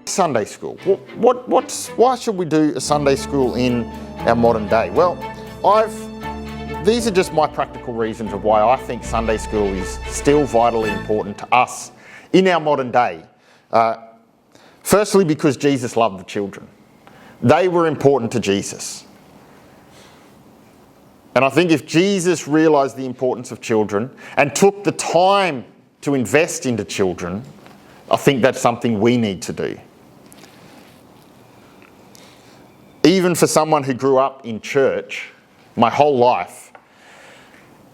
Sunday school. Why should we do a Sunday school in our modern day? Well, these are just my practical reasons of why I think Sunday school is still vitally important to us in our modern day. Firstly, because Jesus loved the children. They were important to Jesus. And I think if Jesus realised the importance of children and took the time to invest into children, I think that's something we need to do. Even for someone who grew up in church my whole life,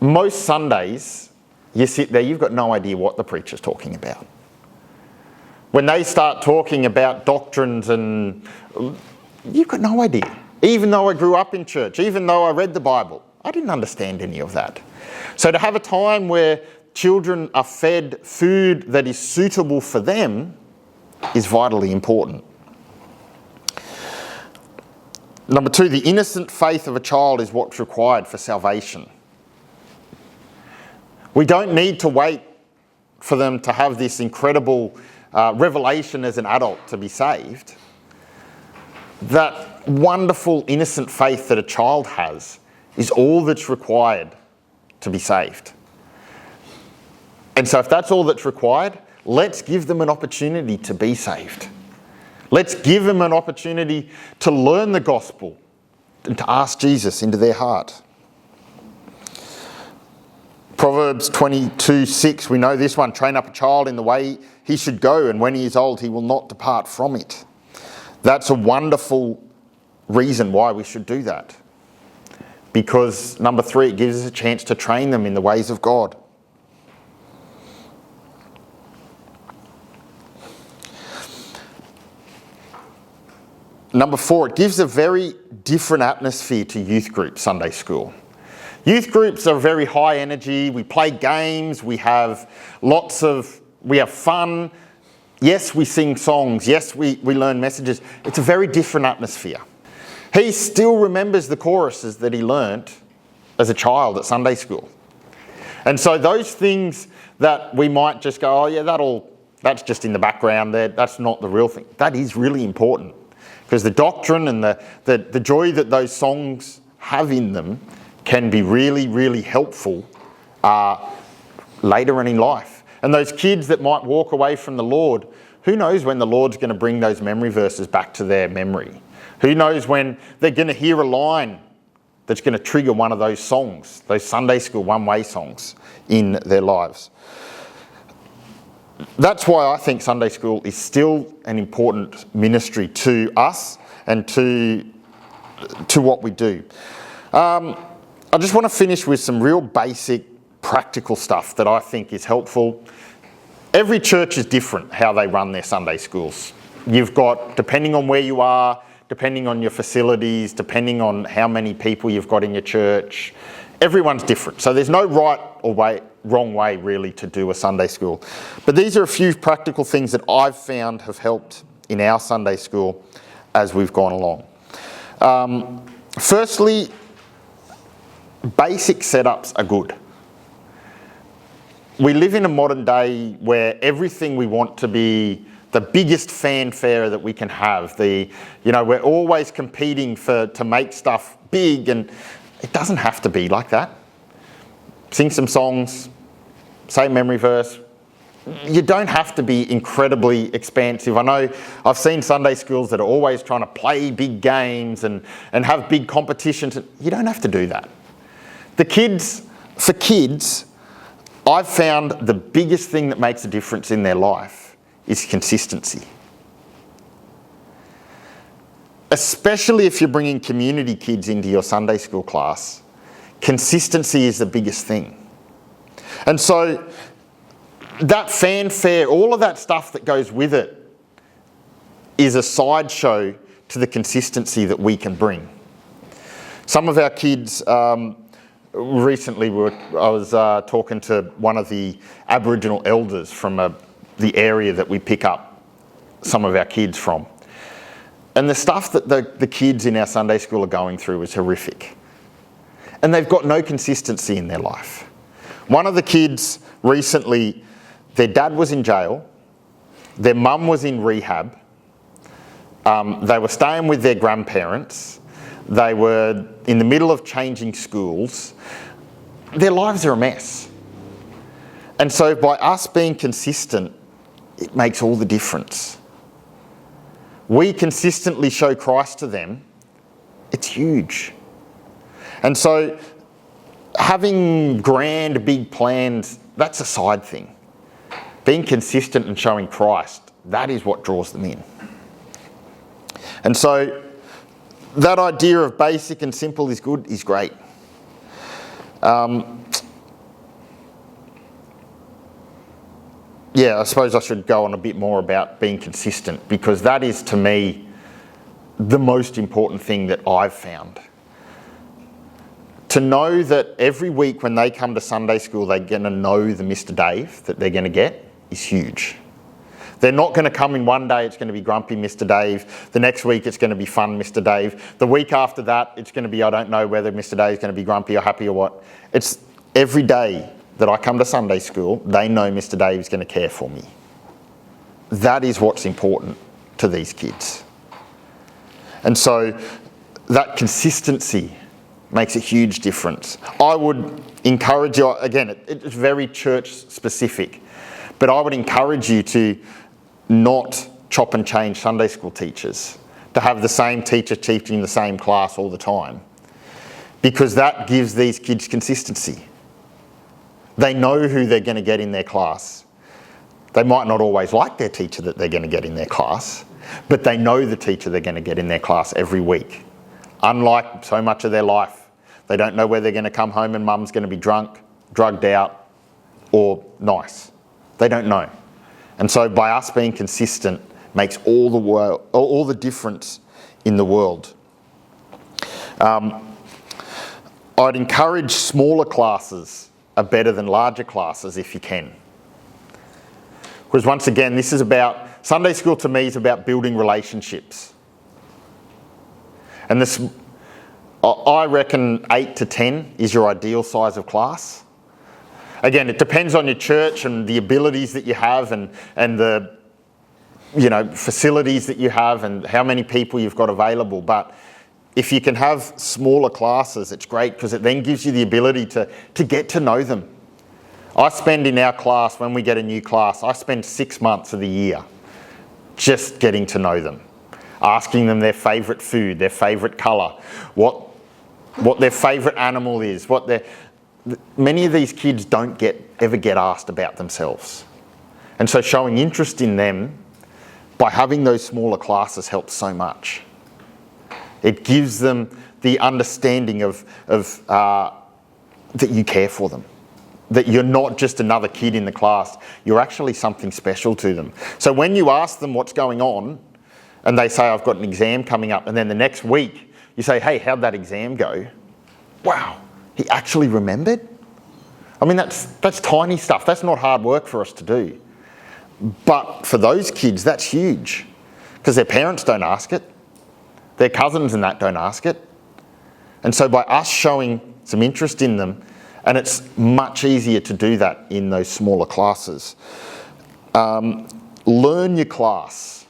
most Sundays you sit there, you've got no idea what the preacher's talking about. When they start talking about doctrines and you've got no idea. Even though I grew up in church, even though I read the Bible, I didn't understand any of that. So to have a time where children are fed food that is suitable for them is vitally important. Number two, the innocent faith of a child is what's required for salvation. We don't need to wait for them to have this incredible revelation as an adult to be saved. That wonderful innocent faith that a child has is all that's required to be saved. And so if that's all that's required, let's give them an opportunity to be saved. Let's give them an opportunity to learn the gospel and to ask Jesus into their heart. Proverbs 22:6, we know this one, train up a child in the way he should go, and when he is old, he will not depart from it. That's a wonderful reason why we should do that. Because number three, it gives us a chance to train them in the ways of God. Number four, it gives a very different atmosphere to youth group Sunday school. Youth groups are very high energy. We play games. We have fun. Yes, we sing songs. Yes, we learn messages. It's a very different atmosphere. He still remembers the choruses that he learnt as a child at Sunday school. And so those things that we might just go, oh yeah, that's just in the background there. That's not the real thing. That is really important. Because the doctrine and the joy that those songs have in them can be really, really helpful later on in life. And those kids that might walk away from the Lord, who knows when the Lord's going to bring those memory verses back to their memory? Who knows when they're going to hear a line that's going to trigger one of those songs, those Sunday school one-way songs in their lives. That's why I think Sunday school is still an important ministry to us and to what we do. I just want to finish with some real basic practical stuff that I think is helpful. Every church is different how they run their Sunday schools. You've got, depending on where you are, depending on your facilities, depending on how many people you've got in your church, everyone's different. So there's no right or wrong way really to do a Sunday school. But these are a few practical things that I've found have helped in our Sunday school as we've gone along. Firstly, basic setups are good. We live in a modern day where everything we want to be the biggest fanfare that we can have. We're always competing to make stuff big, and it doesn't have to be like that. Sing some songs, say a memory verse. You don't have to be incredibly expansive. I know I've seen Sunday schools that are always trying to play big games and have big competitions. You don't have to do that. For kids, I've found the biggest thing that makes a difference in their life is consistency. Especially if you're bringing community kids into your Sunday school class, consistency is the biggest thing. And so that fanfare, all of that stuff that goes with it is a sideshow to the consistency that we can bring. Some of our kids, recently I was talking to one of the Aboriginal elders from the area that we pick up some of our kids from. And the stuff that the kids in our Sunday school are going through is horrific. And they've got no consistency in their life. One of the kids recently, their dad was in jail, their mum was in rehab, They were staying with their grandparents. They were in the middle of changing schools. Their lives are a mess. And so by us being consistent, it makes all the difference. We consistently show Christ to them, it's huge. And so having grand, big plans, that's a side thing. Being consistent and showing Christ, that is what draws them in. And so that idea of basic and simple is good, is great. Yeah, I suppose I should go on a bit more about being consistent, because that is, to me, the most important thing that I've found. To know that every week when they come to Sunday school, they're going to know the Mr. Dave that they're going to get is huge. They're not going to come in one day, it's going to be grumpy Mr. Dave. The next week, it's going to be fun Mr. Dave. The week after that, it's going to be, I don't know whether Mr. Dave is going to be grumpy or happy or what. It's every day that I come to Sunday school, they know Mr. Dave is going to care for me. That is what's important to these kids. And so that consistency makes a huge difference. I would encourage you, again, it's very church specific, but I would encourage you to not chop and change Sunday school teachers, to have the same teacher teaching the same class all the time, because that gives these kids consistency. They know who they're going to get in their class. They might not always like their teacher that they're going to get in their class, but they know the teacher they're going to get in their class every week. Unlike so much of their life, they don't know where they're going to come home and mum's going to be drunk, drugged out, or nice. They don't know. And so by us being consistent makes all the difference in the world. I'd encourage smaller classes are better than larger classes if you can. Because once again, this is about, Sunday school to me is about building relationships. And this, I reckon 8 to 10 is your ideal size of class. Again, it depends on your church and the abilities that you have and the facilities that you have and how many people you've got available. But if you can have smaller classes, it's great, because it then gives you the ability to get to know them. I spend in our class, when we get a new class, I spend 6 months of the year just getting to know them, asking them their favourite food, their favourite colour, what their favourite animal is, many of these kids don't ever get asked about themselves. And so showing interest in them by having those smaller classes helps so much. It gives them the understanding of that you care for them, that you're not just another kid in the class, you're actually something special to them. So when you ask them what's going on, and they say, I've got an exam coming up, and then the next week you say, hey, how'd that exam go? Wow, he actually remembered? I mean, that's tiny stuff. That's not hard work for us to do. But for those kids, that's huge, because their parents don't ask it. Their cousins and that don't ask it. And so by us showing some interest in them, and it's much easier to do that in those smaller classes. Learn your class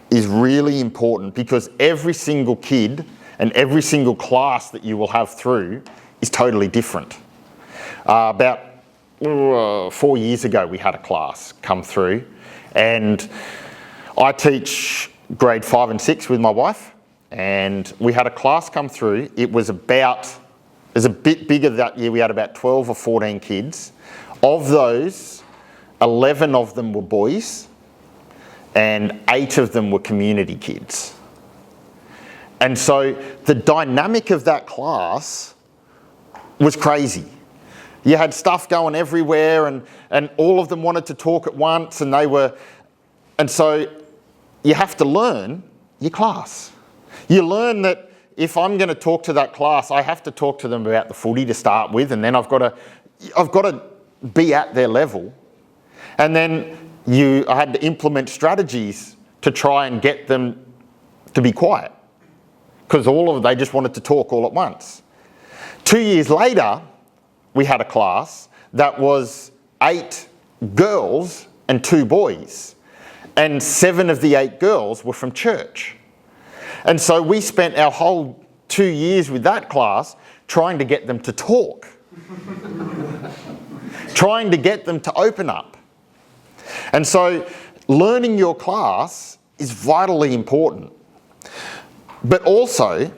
is really important, because every single kid and every single class that you will have through is totally different. About 4 years ago, we had a class come through, and I teach grade 5 and 6 with my wife, and we had a class come through. It was a bit bigger that year. We had about 12 or 14 kids. Of those, 11 of them were boys and 8 of them were community kids. And so the dynamic of that class was crazy. You had stuff going everywhere, and all of them wanted to talk at once, and so you have to learn your class. You learn that if I'm going to talk to that class, I have to talk to them about the footy to start with, and then I've got to be at their level. And then I had to implement strategies to try and get them to be quiet, because they just wanted to talk all at once. 2 years later, we had a class that was 8 girls and 2 boys. And 7 of the 8 girls were from church. And so we spent our whole 2 years with that class trying to get them to talk. Trying to get them to open up. And so learning your class is vitally important. But also,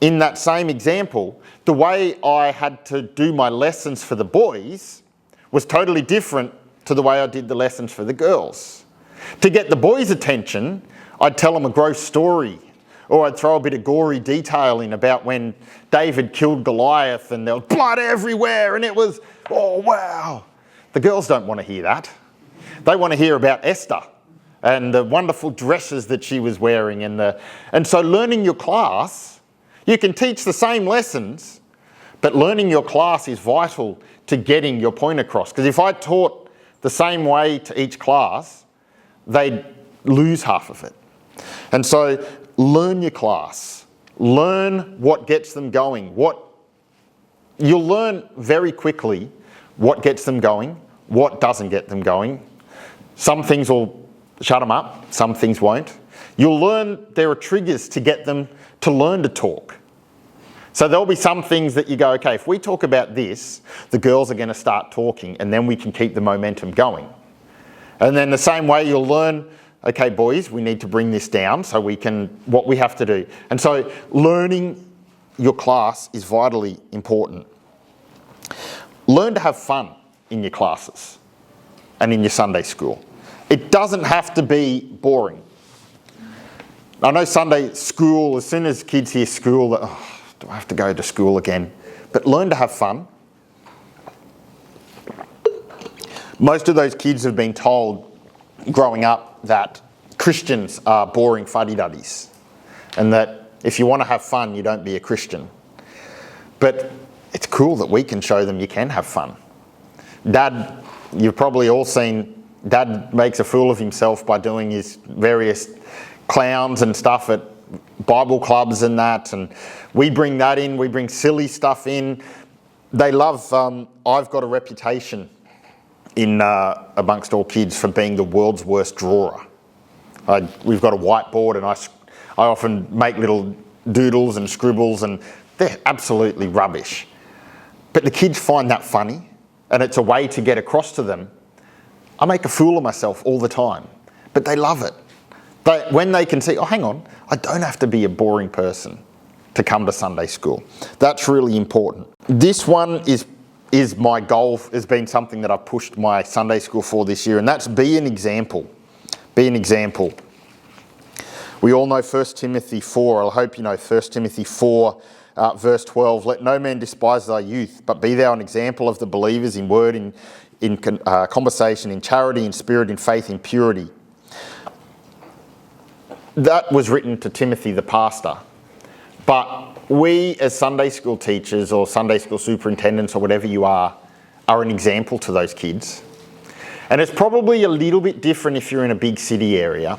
in that same example, the way I had to do my lessons for the boys was totally different to the way I did the lessons for the girls. To get the boys' attention, I'd tell them a gross story, or I'd throw a bit of gory detail in about when David killed Goliath and there was blood everywhere and it was, oh wow. The girls don't want to hear that. They want to hear about Esther and the wonderful dresses that she was wearing. And so learning your class, you can teach the same lessons, but learning your class is vital to getting your point across. Because if I taught the same way to each class, they'd lose half of it. And so learn your class. Learn what gets them going. You'll learn very quickly what gets them going, what doesn't get them going. Some things will shut them up, some things won't. You'll learn there are triggers to get them to learn to talk. So there'll be some things that you go, okay, if we talk about this, the girls are going to start talking and then we can keep the momentum going. And then the same way you'll learn, okay, boys, we need to bring this down so we can, what we have to do. And so learning your class is vitally important. Learn to have fun in your classes and in your Sunday school. It doesn't have to be boring. I know Sunday school, as soon as kids hear school, oh, do I have to go to school again? But learn to have fun. Most of those kids have been told growing up that Christians are boring fuddy-duddies and that if you want to have fun, you don't be a Christian. But it's cool that we can show them you can have fun. Dad, you've probably all seen Dad makes a fool of himself by doing his various clowns and stuff at Bible clubs and that, and we bring that in, we bring silly stuff in. They love, I've got a reputation in amongst all kids for being the world's worst drawer. We've got a whiteboard and I often make little doodles and scribbles and they're absolutely rubbish. But the kids find that funny and it's a way to get across to them. I make a fool of myself all the time, but they love it. When they can see, oh, hang on, I don't have to be a boring person to come to Sunday school. That's really important. This one is my goal, has been something that I've pushed my Sunday school for this year, and that's be an example. Be an example. We all know 1 Timothy 4. I hope you know 1 Timothy 4, verse 12. Let no man despise thy youth, but be thou an example of the believers in word, in conversation, in charity, in spirit, in faith, in purity. That was written to Timothy the pastor. But we as Sunday school teachers or Sunday school superintendents or whatever you are an example to those kids. And it's probably a little bit different if you're in a big city area.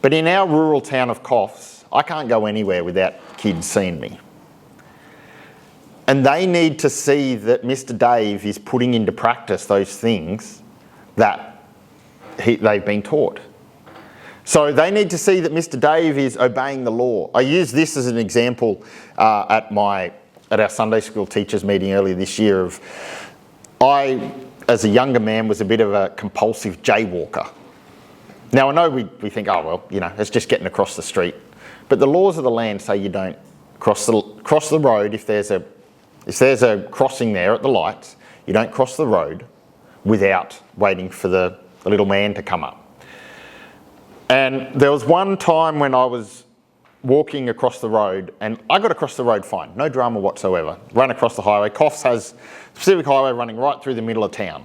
But in our rural town of Coffs, I can't go anywhere without kids seeing me. And they need to see that Mr. Dave is putting into practice those things that they've been taught. So they need to see that Mr. Dave is obeying the law. I used this as an example at our Sunday school teachers meeting earlier this year I, as a younger man, was a bit of a compulsive jaywalker. Now I know we think, oh well, it's just getting across the street. But the laws of the land say you don't cross the road if there's a crossing there at the lights. You don't cross the road without waiting for the little man to come up. And there was one time when I was walking across the road and I got across the road fine, no drama whatsoever. Run across the highway. Coffs has a specific highway running right through the middle of town.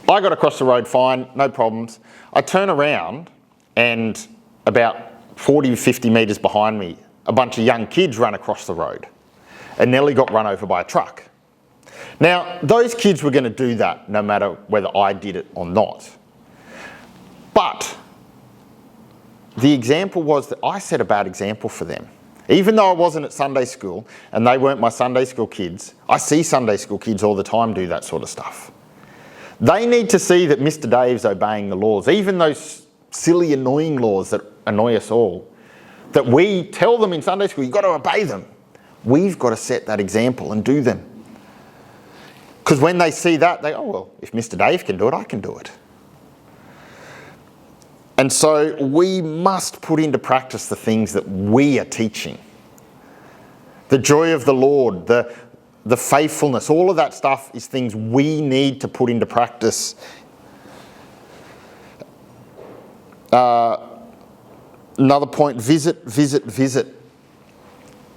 I got across the road fine, no problems. I turn around and about 40, 50 metres behind me, a bunch of young kids run across the road and nearly got run over by a truck. Now, those kids were going to do that no matter whether I did it or not. But the example was that I set a bad example for them. Even though I wasn't at Sunday school and they weren't my Sunday school kids, I see Sunday school kids all the time do that sort of stuff. They need to see that Mr. Dave's obeying the laws. Even though silly, annoying laws that annoy us all, that we tell them in Sunday school, you've got to obey them. We've got to set that example and do them. Because when they see that, they go, oh, well, if Mr. Dave can do it, I can do it. And so we must put into practice the things that we are teaching. The joy of the Lord, the faithfulness, all of that stuff is things we need to put into practice. Another point, visit.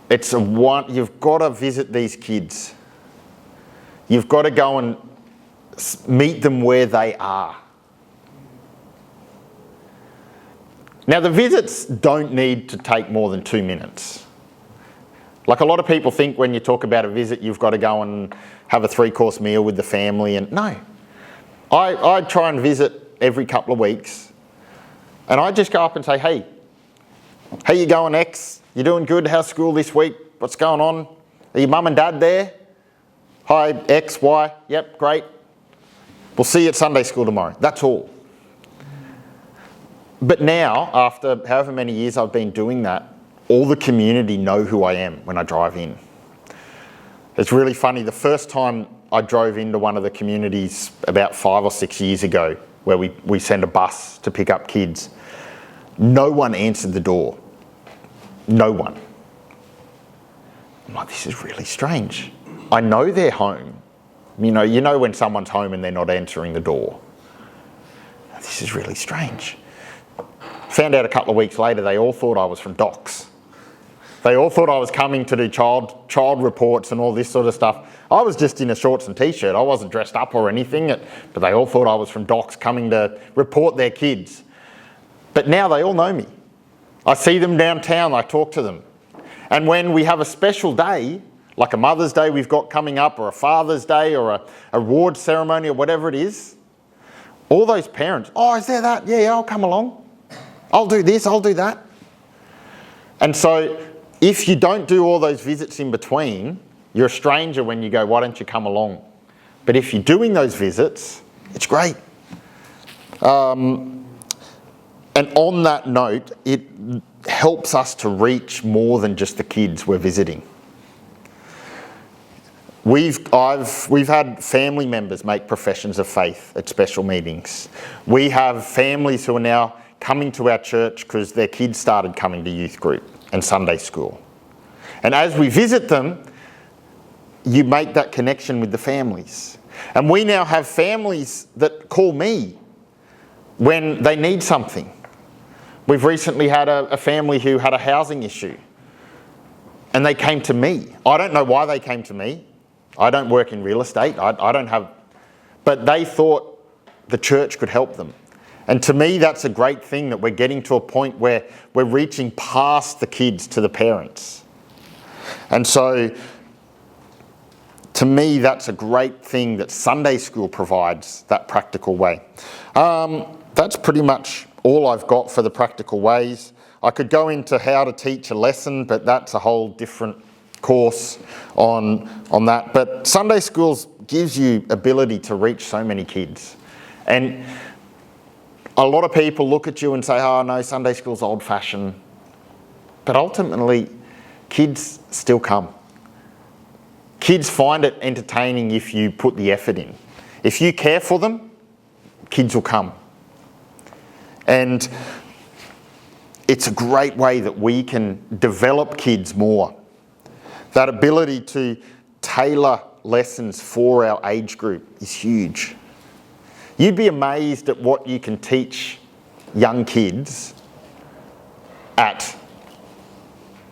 It's you've got to visit these kids. You've got to go and meet them where they are. Now, the visits don't need to take more than 2 minutes. Like a lot of people think when you talk about a visit, you've got to go and have a 3-course meal with the family. And no, I try and visit every couple of weeks. And I just go up and say, hey, how you going, X? You doing good? How's school this week? What's going on? Are your mum and dad there? Hi, X, Y. Yep, great. We'll see you at Sunday school tomorrow. That's all. But now, after however many years I've been doing that, all the community know who I am when I drive in. It's really funny. The first time I drove into one of the communities about 5 or 6 years ago, where we send a bus to pick up kids, no one answered the door. No one. I'm like, this is really strange. I know they're home. You know when someone's home and they're not answering the door. This is really strange. Found out a couple of weeks later, they all thought I was from Docs. They all thought I was coming to do child reports and all this sort of stuff. I was just in a shorts and t-shirt. I wasn't dressed up or anything, but they all thought I was from Docs coming to report their kids. But now they all know me. I see them downtown, I talk to them. And when we have a special day, like a Mother's Day we've got coming up, or a Father's Day, or a award ceremony, or whatever it is, all those parents, oh, is there that? Yeah, I'll come along. I'll do this, I'll do that. And so if you don't do all those visits in between, you're a stranger when you go, why don't you come along? But if you're doing those visits, it's great. And on that note, it helps us to reach more than just the kids we're visiting. We've had family members make professions of faith at special meetings. We have families who are now coming to our church because their kids started coming to youth group and Sunday school. And as we visit them, you make that connection with the families. And we now have families that call me when they need something. We've recently had a family who had a housing issue and they came to me. I don't know why they came to me. I don't work in real estate. I don't have, but they thought the church could help them. And to me, that's a great thing that we're getting to a point where we're reaching past the kids to the parents. And so, to me, that's a great thing that Sunday school provides, that practical way. That's pretty much all I've got for the practical ways. I could go into how to teach a lesson, but that's a whole different course on that. But Sunday schools gives you ability to reach so many kids. And a lot of people look at you and say, oh no, Sunday school's old-fashioned. But ultimately, kids still come. Kids find it entertaining if you put the effort in. If you care for them, kids will come. And it's a great way that we can develop kids more. That ability to tailor lessons for our age group is huge. You'd be amazed at what you can teach young kids at,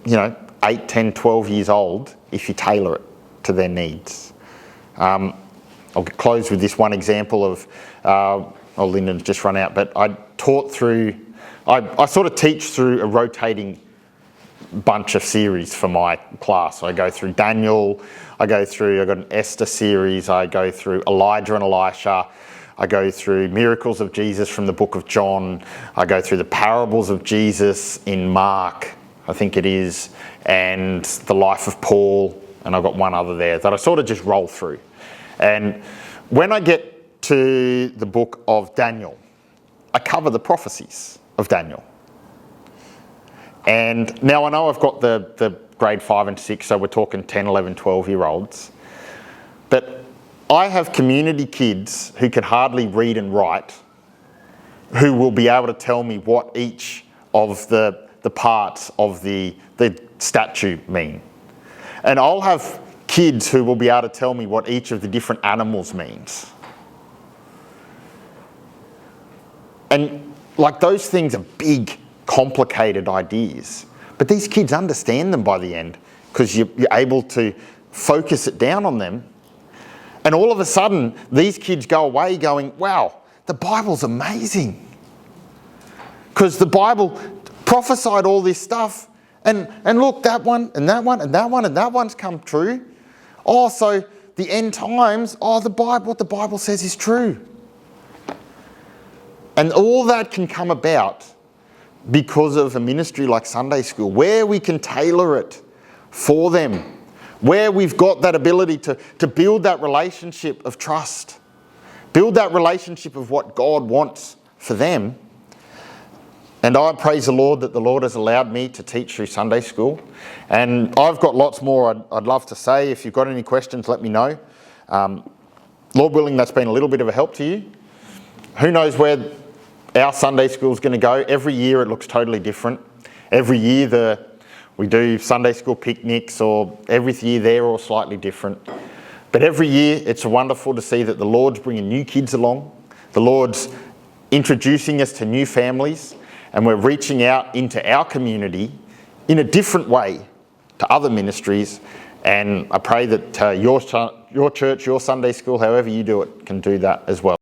8, 10, 12 years old if you tailor it to their needs. I'll close with this one example of, Lyndon's just run out, but I sort of teach through a rotating bunch of series for my class. I go through Daniel, I've got an Esther series, I go through Elijah and Elisha, I go through miracles of Jesus from the book of John, I go through the parables of Jesus in Mark, I think it is, and the life of Paul, and I've got one other there that I sort of just roll through. And when I get to the book of Daniel, I cover the prophecies of Daniel. And now I know I've got the grade 5 and 6, so we're talking 10, 11, 12-year-olds. But I have community kids who can hardly read and write, who will be able to tell me what each of the parts of the statue mean. And I'll have kids who will be able to tell me what each of the different animals means. And like, those things are big, complicated ideas. But these kids understand them by the end because you're able to focus it down on them. And all of a sudden, these kids go away going, wow, the Bible's amazing. Because the Bible prophesied all this stuff. And look, that one, and that one, and that one, and that one's come true. Oh, so the end times, what the Bible says is true. And all that can come about because of a ministry like Sunday School, where we can tailor it for them, where we've got that ability to build that relationship of trust, build that relationship of what God wants for them. And I praise the Lord that the Lord has allowed me to teach through Sunday School. And I've got lots more I'd love to say. If you've got any questions, let me know. Lord willing, that's been a little bit of a help to you. Who knows where our Sunday School is going to go? Every year it looks totally different. Every year we do Sunday School picnics, or every year they're all slightly different. But every year it's wonderful to see that the Lord's bringing new kids along. The Lord's introducing us to new families. And we're reaching out into our community in a different way to other ministries. And I pray that your church, your Sunday School, however you do it, can do that as well.